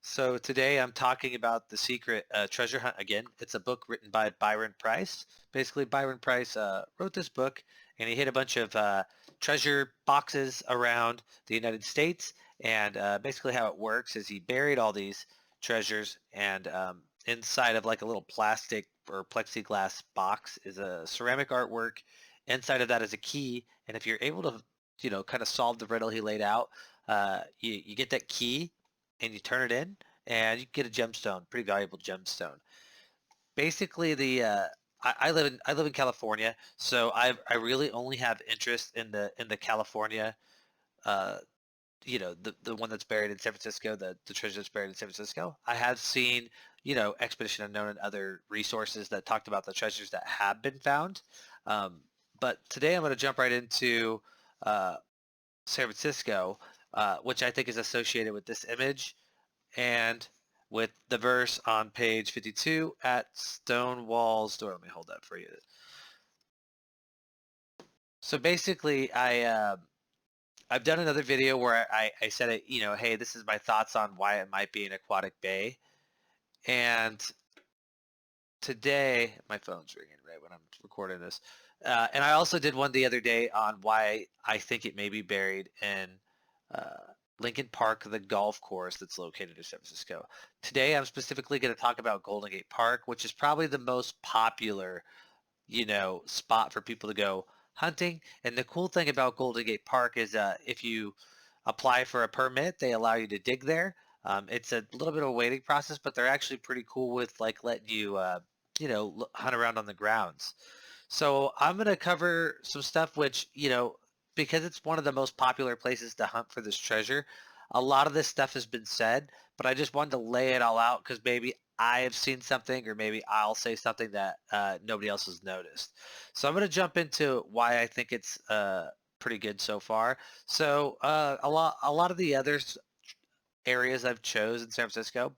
So today I'm talking about The Secret Treasure Hunt again. It's a book written by Byron Price. Basically, Byron Price wrote this book and he hit a bunch of treasure boxes around the United States. And basically, how it works is he buried all these treasures, and inside of like a little plastic or plexiglass box is a ceramic artwork. Inside of that is a key. And if you're able to, kind of solve the riddle he laid out, you get that key and you turn it in and you get a gemstone, pretty valuable gemstone. Basically, I live in California, so I really only have interest in the California, uh, the one that's buried in San Francisco, the treasure that's buried in San Francisco. I have seen, Expedition Unknown and other resources that talked about the treasures that have been found. Um, but today I'm going to jump right into uh, San Francisco, which I think is associated with this image and with the verse on page 52 at Stonewall's door. Let me hold that for you. So basically, I've done another video where I said it, hey, this is my thoughts on why it might be an aquatic bay. And today, my phone's ringing right when I'm recording this. And I also did one the other day on why I think it may be buried in Lincoln Park, the golf course that's located in San Francisco. Today, I'm specifically going to talk about Golden Gate Park, which is probably the most popular, spot for people to go hunting. And the cool thing about Golden Gate Park is if you apply for a permit, they allow you to dig there. It's a little bit of a waiting process, but they're actually pretty cool with like letting you, hunt around on the grounds. So I'm going to cover some stuff which, because it's one of the most popular places to hunt for this treasure, a lot of this stuff has been said, but I just wanted to lay it all out because maybe I have seen something or maybe I'll say something that nobody else has noticed. So I'm going to jump into why I think it's pretty good so far. So a lot of the other areas I've chose in San Francisco,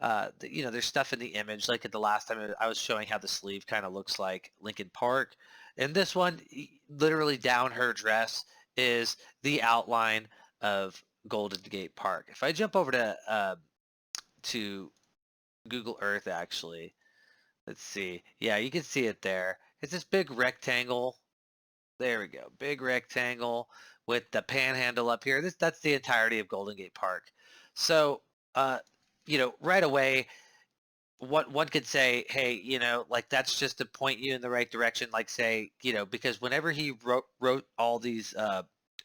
there's stuff in the image. Like at the last time I was showing how the sleeve kind of looks like Lincoln Park. And this one, literally down her dress is the outline of Golden Gate Park. If I jump over to Google Earth, actually, let's see. Yeah, you can see it there. It's this big rectangle. There we go. Big rectangle with the panhandle up here. That's the entirety of Golden Gate Park. So, uh, right away, what one could say, hey, like that's just to point you in the right direction. Like say, because whenever he wrote all these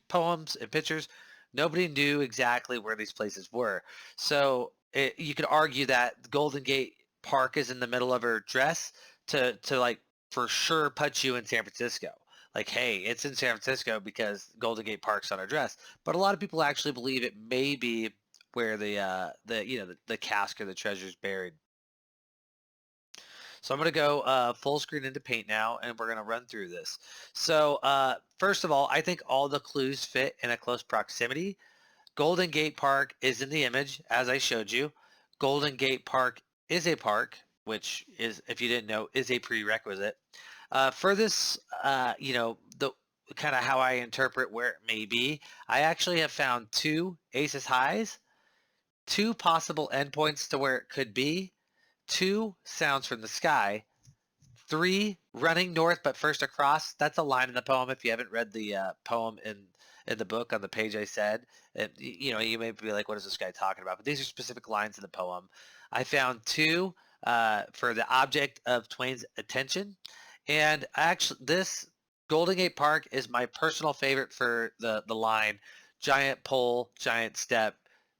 poems and pictures, nobody knew exactly where these places were. So you could argue that Golden Gate Park is in the middle of her dress to like for sure put you in San Francisco. Like, hey, it's in San Francisco because Golden Gate Park's on her dress. But a lot of people actually believe it may be where the cask or the treasure's buried. So I'm going to go full screen into Paint now, and we're going to run through this. So first of all, I think all the clues fit in a close proximity. Golden Gate Park is in the image, as I showed you. Golden Gate Park is a park, which is, if you didn't know, is a prerequisite. For this, the kind of how I interpret where it may be, I actually have found two aces highs, two possible endpoints to where it could be, two sounds from the sky, three running north but first across. That's a line in the poem. If you haven't read the poem in the book on the page I said, and you may be like, what is this guy talking about? But these are specific lines in the poem. I found two for the object of Twain's attention, and actually this Golden Gate Park is my personal favorite for the line, giant pole, giant step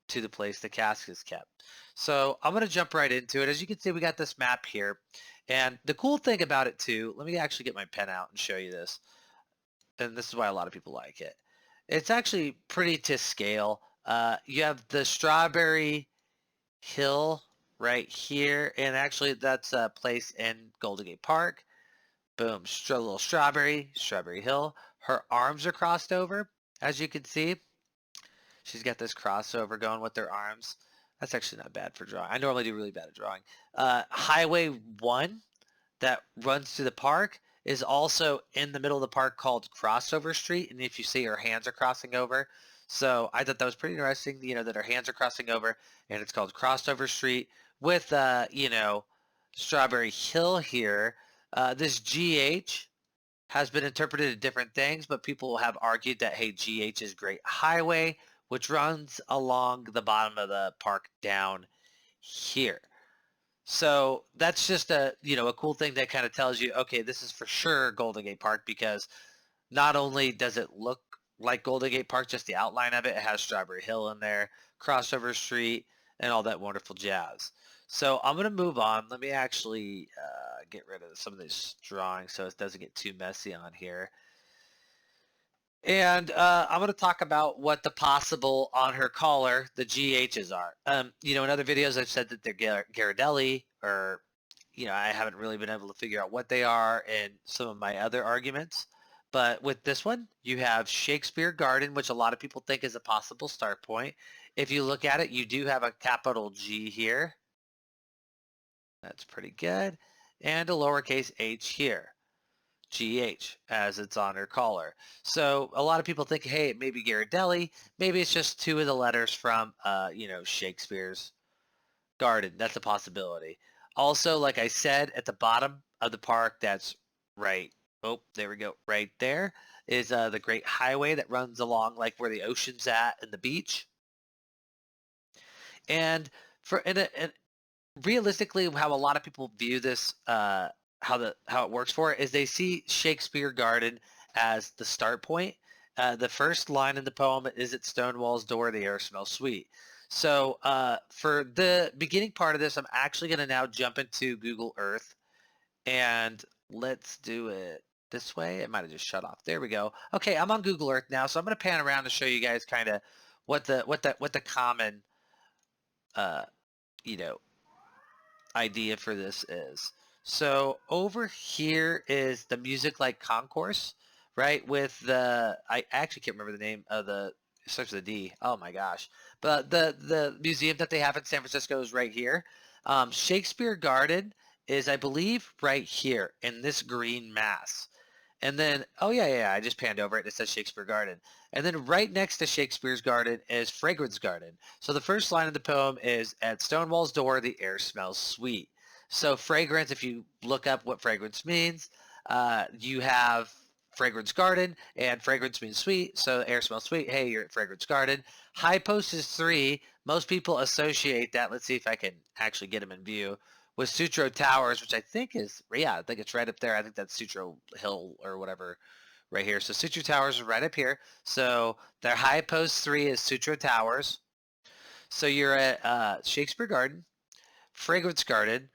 to the place the cask is kept. So I'm going to jump right into it. As you can see, we got this map here. And the cool thing about it too, let me actually get my pen out and show you this. And this is why a lot of people like it. It's actually pretty to scale. You have the Strawberry Hill right here. And actually that's a place in Golden Gate Park. Boom, little Strawberry Hill. Her arms are crossed over, as you can see. She's got this crossover going with their arms. That's actually not bad for drawing. I normally do really bad at drawing. Highway 1 that runs through the park is also in the middle of the park called Crossover Street. And if you see her hands are crossing over. So I thought that was pretty interesting, that our hands are crossing over, and it's called Crossover Street with, Strawberry Hill here. This GH has been interpreted as different things, but people have argued that, hey, GH is Great Highway, which runs along the bottom of the park down here. So that's just a cool thing that kind of tells you, okay, this is for sure Golden Gate Park, because not only does it look like Golden Gate Park, just the outline of it, it has Strawberry Hill in there, Crossover Street, and all that wonderful jazz. So I'm going to move on. Let me actually get rid of some of these drawings so it doesn't get too messy on here. And I'm going to talk about what the possible on her collar, the GHs are. In other videos I've said that they're Ghirardelli, or, I haven't really been able to figure out what they are in some of my other arguments. But with this one, you have Shakespeare Garden, which a lot of people think is a possible start point. If you look at it, you do have a capital G here. That's pretty good. And a lowercase h here. GH, as it's on her collar. So a lot of people think, hey, it may be Ghirardelli. Maybe it's just two of the letters from, Shakespeare's Garden. That's a possibility. Also, like I said, at the bottom of the park, that's right. Oh, there we go. Right there is the Great Highway that runs along like where the ocean's at and the beach. And realistically, how a lot of people view this, how it works for it, is they see Shakespeare Garden as the start point. The first line in the poem is at Stonewall's door, the air smells sweet. So for the beginning part of this, I'm actually going to now jump into Google Earth, and let's do it this way. It might have just shut off. There we go. Okay, I'm on Google Earth now, so I'm going to pan around to show you guys kind of what the common uh, you know idea for this is. So over here is the Music Like Concourse, right? With I actually can't remember the name of it starts with a D. Oh my gosh. But the museum that they have in San Francisco is right here. Shakespeare Garden is, I believe, right here in this green mass. And then, oh yeah, I just panned over it. It says Shakespeare Garden. And then right next to Shakespeare's Garden is Fragrance Garden. So the first line of the poem is, at Stonewall's door, the air smells sweet. So fragrance, if you look up what fragrance means, you have Fragrance Garden, and fragrance means sweet, so air smells sweet. Hey, you're at Fragrance Garden. High Post is 3. Most people associate that. Let's see if I can actually get them in view with Sutro Towers, which I think is, yeah, I think it's right up there. I think that's Sutro Hill or whatever right here. So Sutro Towers are right up here. So their high post 3 is Sutro Towers. So you're at Shakespeare Garden, Fragrance Garden,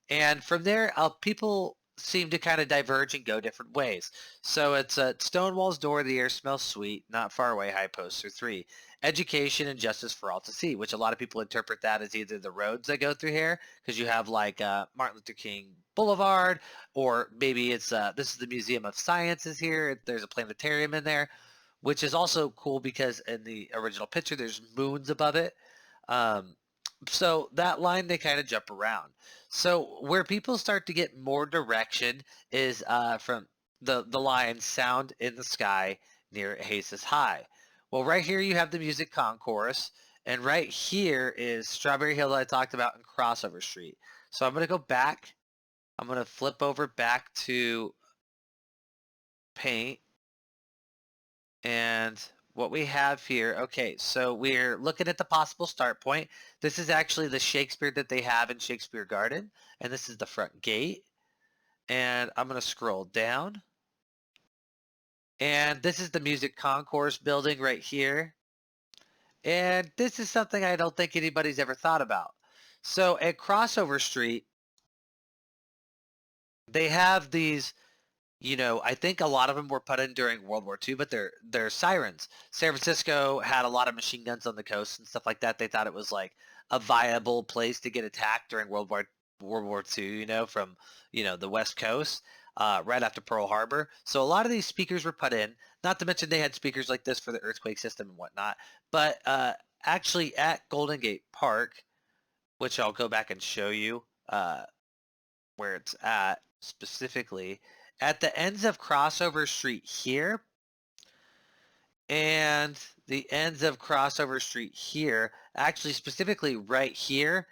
and from there, people seem to kind of diverge and go different ways. So it's Stonewall's door, the air smells sweet, not far away, high posts are 3. Education and justice for all to see, which a lot of people interpret that as either the roads that go through here, because you have like Martin Luther King Boulevard, or maybe it's this is the Museum of Sciences here. There's a planetarium in there, which is also cool because in the original picture, there's moons above it. So that line, they kind of jump around. So where people start to get more direction is from the line sound in the sky near Haces High. Well, right here you have the music concourse, and right here is Strawberry Hill that I talked about in Crossover Street. So I'm going to go back. I'm going to flip over back to Paint, and what we have here, okay, so we're looking at the possible start point. This is actually the Shakespeare that they have in Shakespeare Garden, and this is the front gate. And I'm going to scroll down. And this is the Music Concourse building right here. And this is something I don't think anybody's ever thought about. So at Crossover Street, they have these, I think a lot of them were put in during World War II, but they're sirens. San Francisco had a lot of machine guns on the coast and stuff like that. They thought it was like a viable place to get attacked during World War II, from, the West Coast, right after Pearl Harbor. So a lot of these speakers were put in, not to mention they had speakers like this for the earthquake system and whatnot. But actually at Golden Gate Park, which I'll go back and show you where it's at specifically, at the ends of Crossover Street here and the ends of Crossover Street here, actually specifically right here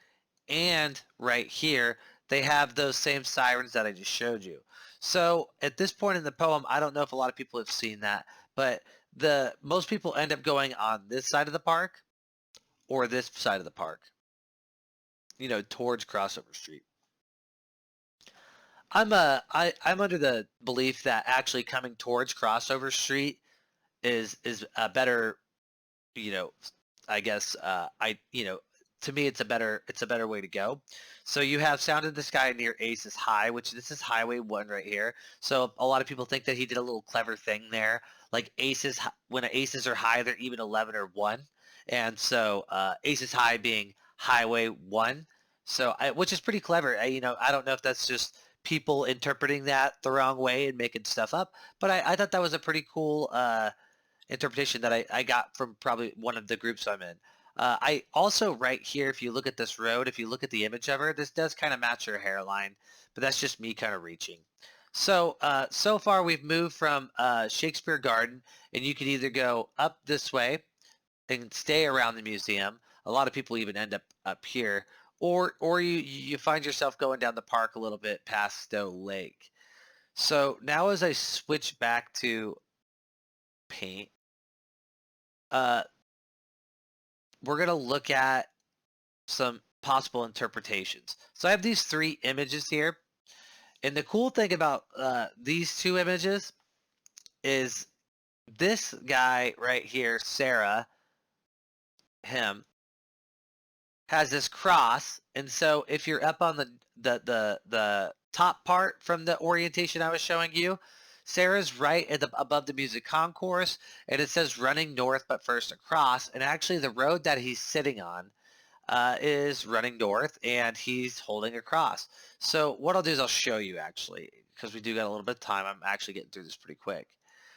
and right here, they have those same sirens that I just showed you. So at this point in the poem, I don't know if a lot of people have seen that, but the most people end up going on this side of the park or this side of the park, towards Crossover Street. I'm under the belief that actually coming towards Crossover Street is a better, you know, I guess to me it's a better way to go. So you have Sound in the Sky near Aces High, which this is Highway 1 right here. So a lot of people think that he did a little clever thing there. Like when aces are high, they're even 11 or 1. And so Aces High being Highway 1. So which is pretty clever. I don't know if that's just people interpreting that the wrong way and making stuff up, but I thought that was a pretty cool interpretation that I got from probably one of the groups I'm in. I also right here, if you look at this road, if you look at the image of her, this does kind of match her hairline, but that's just me kind of reaching. So so far we've moved from Shakespeare Garden, and you can either go up this way and stay around the museum. A lot of people even end up here, or you find yourself going down the park a little bit past Stowe Lake. So now as I switch back to paint, uh, we're going to look at some possible interpretations. So I have these 3 images here. And the cool thing about these 2 images is this guy right here, Sarah, him, has this cross. And so if you're up on the top part from the orientation I was showing you, Sarah's right above the music concourse, and it says running north but first across. And actually the road that he's sitting on is running north, and he's holding a cross. So what I'll do is I'll show you actually, because we do got a little bit of time. I'm actually getting through this pretty quick.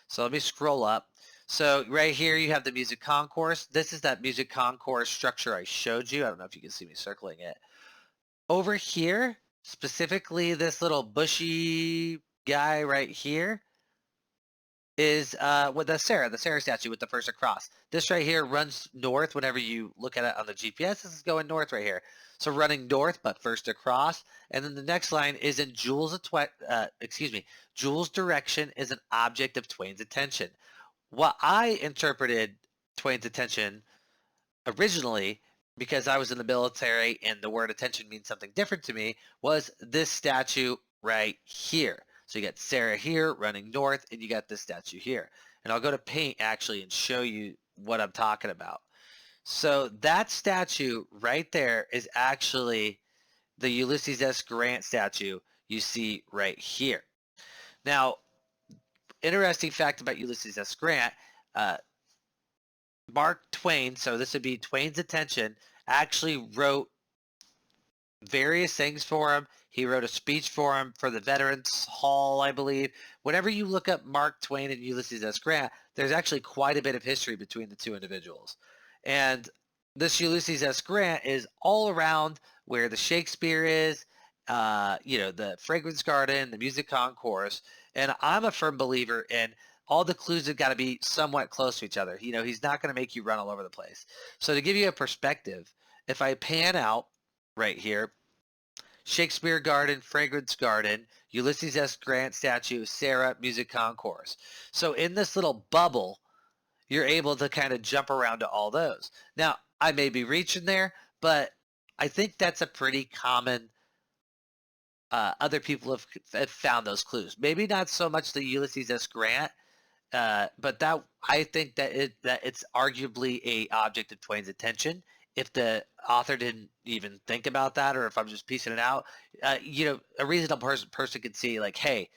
So let me scroll up. So right here you have the music concourse. This is that music concourse structure I showed you. I don't know if you can see me circling it. Over here, specifically this little bushy guy right here, is with the Sarah statue with the first across. This right here runs north. Whenever you look at it on the GPS, this is going north right here. So running north, but first across. And then the next line is in Jules' direction is an object of Twain's attention. What I interpreted Twain's attention originally, because I was in the military and the word attention means something different to me, was this statue right here. So you got Sarah here running north, and you got this statue here. And I'll go to paint actually and show you what I'm talking about. So that statue right there is actually the Ulysses S. Grant statue you see right here. Now, interesting fact about Ulysses S. Grant, Mark Twain, so this would be Twain's attention, actually wrote various things for him. He wrote a speech for him for the Veterans Hall, I believe. Whenever you look up Mark Twain and Ulysses S. Grant, there's actually quite a bit of history between the 2 individuals. And this Ulysses S. Grant is all around where the Shakespeare is, the Fragrance Garden, the Music Concourse. And I'm a firm believer in all the clues have got to be somewhat close to each other. He's not going to make you run all over the place. So to give you a perspective, if I pan out right here, Shakespeare Garden, Fragrance Garden, Ulysses S. Grant statue, Sarah, Music Concourse. So in this little bubble, you're able to kind of jump around to all those. Now, I may be reaching there, but I think that's a pretty common, other people have found those clues. Maybe not so much the Ulysses S. Grant, but that I think that it's arguably a object of Twain's attention. If the author didn't even think about that, or if I'm just piecing it out, a reasonable person could see like, hey,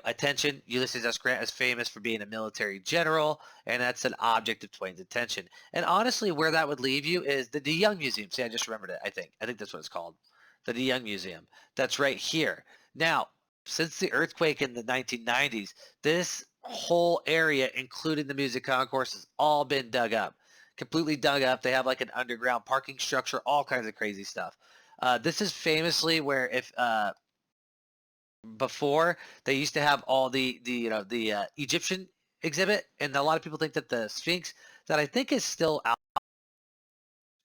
attention. Ulysses S. Grant is famous for being a military general, and that's an object of Twain's attention. And honestly, where that would leave you is the DeYoung Museum. See, I just remembered it. I think that's what it's called, the DeYoung Museum. That's right here. Now, since the earthquake in the 1990s, this whole area, including the music concourse, has all been dug up, completely dug up. They have like an underground parking structure, all kinds of crazy stuff. This is famously where if before they used to have all the Egyptian exhibit, and a lot of people think that the Sphinx, that I think is still out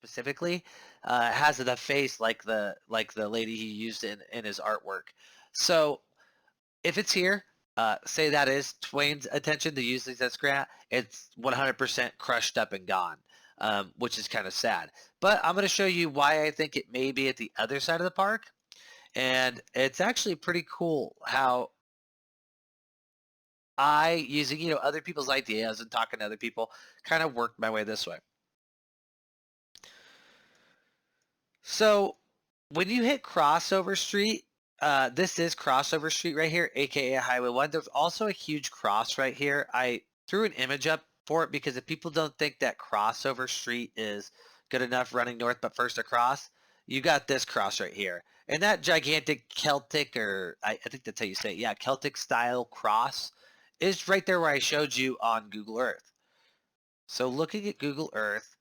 specifically, has the face like the lady he used in his artwork. So if it's here, say that is Twain's attention to use this grant, it's 100% crushed up and gone, which is kind of sad. But I'm going to show you why I think it may be at the other side of the park. And it's actually pretty cool how I, using, other people's ideas and talking to other people, kind of worked my way this way. So when you hit Crossover Street, this is Crossover Street right here, aka Highway 1. There's also a huge cross right here. I threw an image up for it because if people don't think that Crossover Street is good enough running north but first across, you got this cross right here. And that gigantic Celtic, or I think that's how you say it, yeah, Celtic style cross is right there where I showed you on Google Earth. So looking at Google Earth,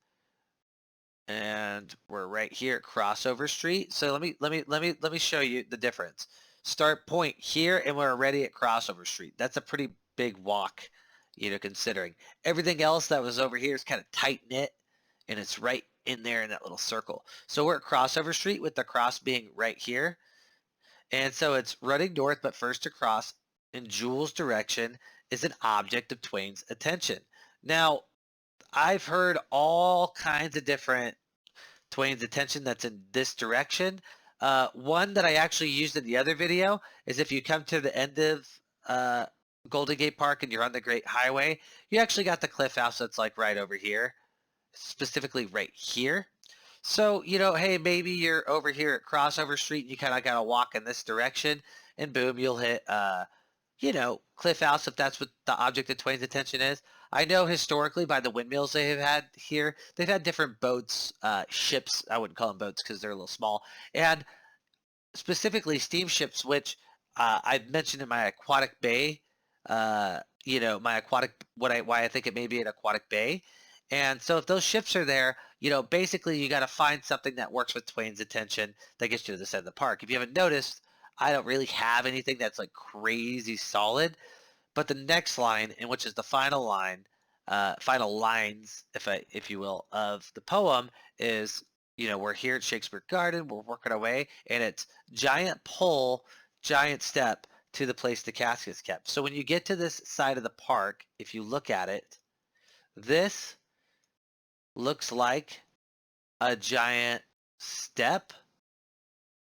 and we're right here at Crossover Street. So let me show you the difference. Start point here, and we're already at Crossover Street. That's a pretty big walk, considering everything else that was over here is kind of tight knit, and it's right in there in that little circle. So we're at Crossover Street with the cross being right here, and so it's running north, but first across in Jules' direction is an object of Twain's attention. Now, I've heard all kinds of different Twain's attention that's in this direction. One that I actually used in the other video is if you come to the end of Golden Gate Park and you're on the Great Highway, you actually got the Cliff House that's like right over here, specifically right here. So, hey, maybe you're over here at Crossover Street and you kind of got to walk in this direction, and boom, you'll hit Cliff House if that's what the object of Twain's attention is. I know historically by the windmills they have had here, they've had different boats, ships. I wouldn't call them boats because they're a little small, and specifically steamships, which I've mentioned in my aquatic bay. My aquatic, why I think it may be an aquatic bay. And so if those ships are there, basically you got to find something that works with Twain's attention that gets you to the side of the park. If you haven't noticed, I don't really have anything that's like crazy solid. But the next line, and which is the final line, final lines, if you will, of the poem is, we're here at Shakespeare Garden, we're working our way, and it's giant pole, giant step to the place the casket's kept. So when you get to this side of the park, if you look at it, this looks like a giant step,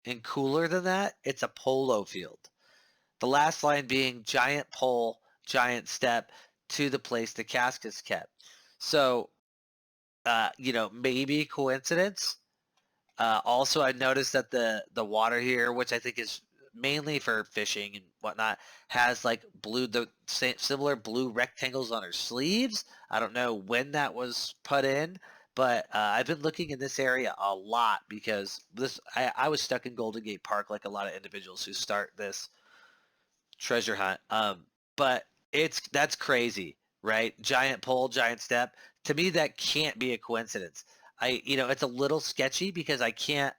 and cooler than that, it's a polo field. The last line being giant pole, giant step to the place the casket's kept. So, maybe coincidence. Also, I noticed that the water here, which I think is mainly for fishing and whatnot, has like similar blue rectangles on her sleeves. I don't know when that was put in, but I've been looking in this area a lot because I was stuck in Golden Gate Park like a lot of individuals who start this treasure hunt. But that's crazy, right? Giant pole, giant step. To me, that can't be a coincidence. It's a little sketchy because I'm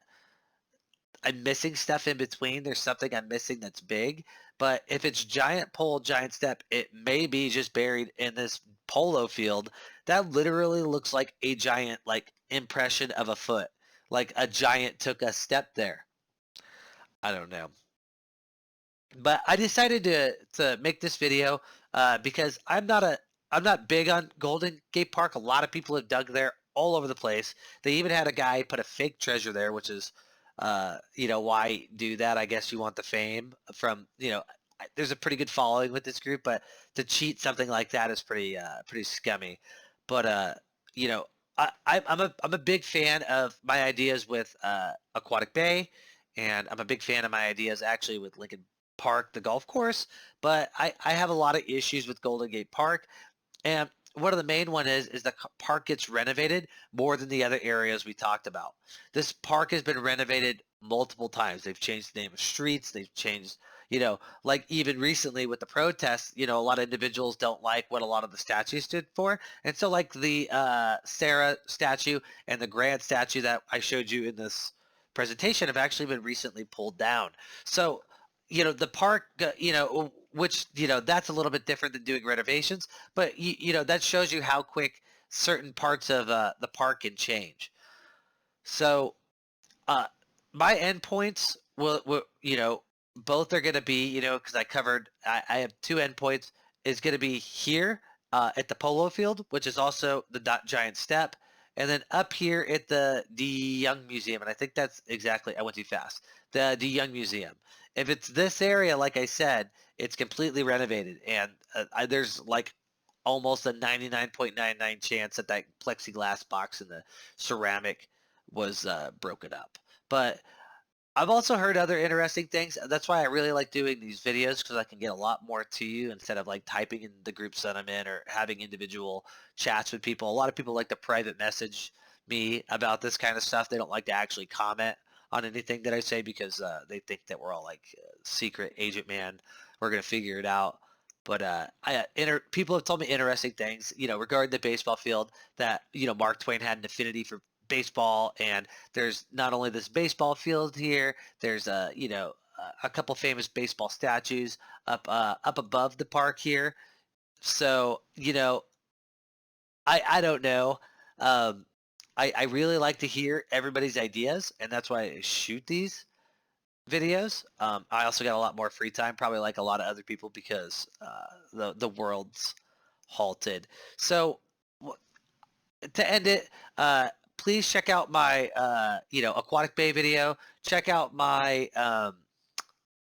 missing stuff in between. There's something I'm missing that's big. But if it's giant pole, giant step, it may be just buried in this polo field. That literally looks like a giant, like, impression of a foot. Like a giant took a step there. I don't know. But I decided to make this video because I'm not big on Golden Gate Park. A lot of people have dug there all over the place. They even had a guy put a fake treasure there, which is why do that? I guess you want the fame from there's a pretty good following with this group, but to cheat something like that is pretty scummy. But I'm a big fan of my ideas with Aquatic Bay, and I'm a big fan of my ideas actually with Lincoln Park, the golf course. But I have a lot of issues with Golden Gate Park, and one of the main one is the park gets renovated more than the other areas we talked about. This park has been renovated multiple times. They've changed the name of streets. They've changed, like even recently with the protests, a lot of individuals don't like what a lot of the statues stood for. And so like the Sarah statue and the Grant statue that I showed you in this presentation have actually been recently pulled down. So the park, which, that's a little bit different than doing renovations, but that shows you how quick certain parts of the park can change. So uh, my endpoints will both are going to be, because I have two endpoints, is going to be here at the polo field, which is also the giant step, and then up here at the De Young Museum. And I think that's exactly, I went too fast, the De Young Museum. If it's this area, like I said, it's completely renovated, and there's like almost a 99.99 chance that that plexiglass box in the ceramic was broken up. But I've also heard other interesting things. That's why I really like doing these videos, because I can get a lot more to you instead of like typing in the groups that I'm in or having individual chats with people. A lot of people like to private message me about this kind of stuff. They don't like to actually comment on anything that I say, because they think that we're all like secret agent man. We're gonna figure it out. But people have told me interesting things, regarding the baseball field, that Mark Twain had an affinity for baseball, and there's not only this baseball field here, there's a couple famous baseball statues up above the park here. So I don't know. um, I really like to hear everybody's ideas, and that's why I shoot these videos. I also got a lot more free time, probably like a lot of other people, because the world's halted. So to end it, please check out my Aquatic Bay video. Check out my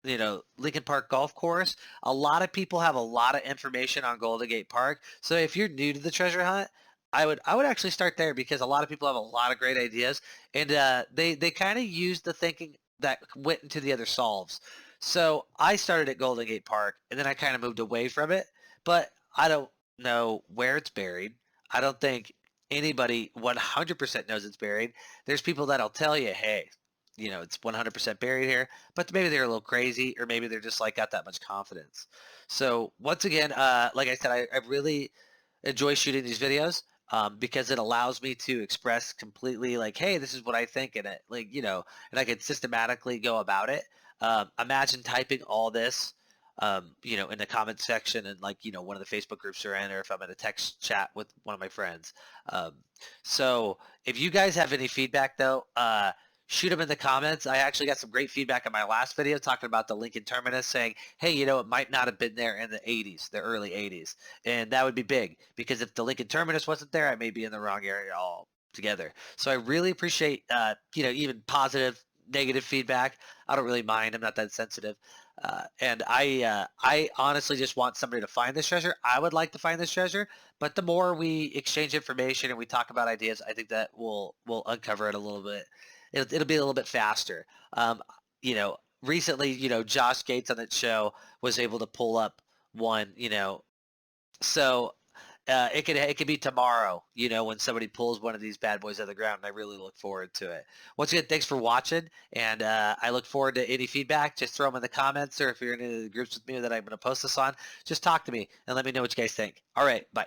Lincoln Park Golf Course. A lot of people have a lot of information on Golden Gate Park. So if you're new to the treasure hunt, I would actually start there, because a lot of people have a lot of great ideas, and they kind of use the thinking that went into the other solves. So I started at Golden Gate Park, and then I kind of moved away from it, but I don't know where it's buried. I don't think anybody 100% knows it's buried. There's people that'll tell you, hey, it's 100% buried here, but maybe they're a little crazy, or maybe they're just like got that much confidence. So once again, like I said, I really enjoy shooting these videos, because it allows me to express completely, like, hey, this is what I think, and it, like, and I can systematically go about it. Imagine typing all this, in the comment section, and like, one of the Facebook groups you're in, or if I'm in a text chat with one of my friends. Um, so if you guys have any feedback, though, shoot them in the comments. I actually got some great feedback on my last video talking about the Lincoln Terminus, saying, hey, it might not have been there in the 80s, the early 80s. And that would be big, because if the Lincoln Terminus wasn't there, I may be in the wrong area altogether. So I really appreciate, even positive, negative feedback. I don't really mind. I'm not that sensitive. And I honestly just want somebody to find this treasure. I would like to find this treasure, but the more we exchange information and we talk about ideas, I think that will uncover it a little bit. It'll be a little bit faster. Recently, Josh Gates on that show was able to pull up one, so it could be tomorrow, when somebody pulls one of these bad boys out of the ground, and I really look forward to it. Once again, thanks for watching, and I look forward to any feedback. Just throw them in the comments, or if you're in any of the groups with me that I'm going to post this on, just talk to me and let me know what you guys think. All right, bye.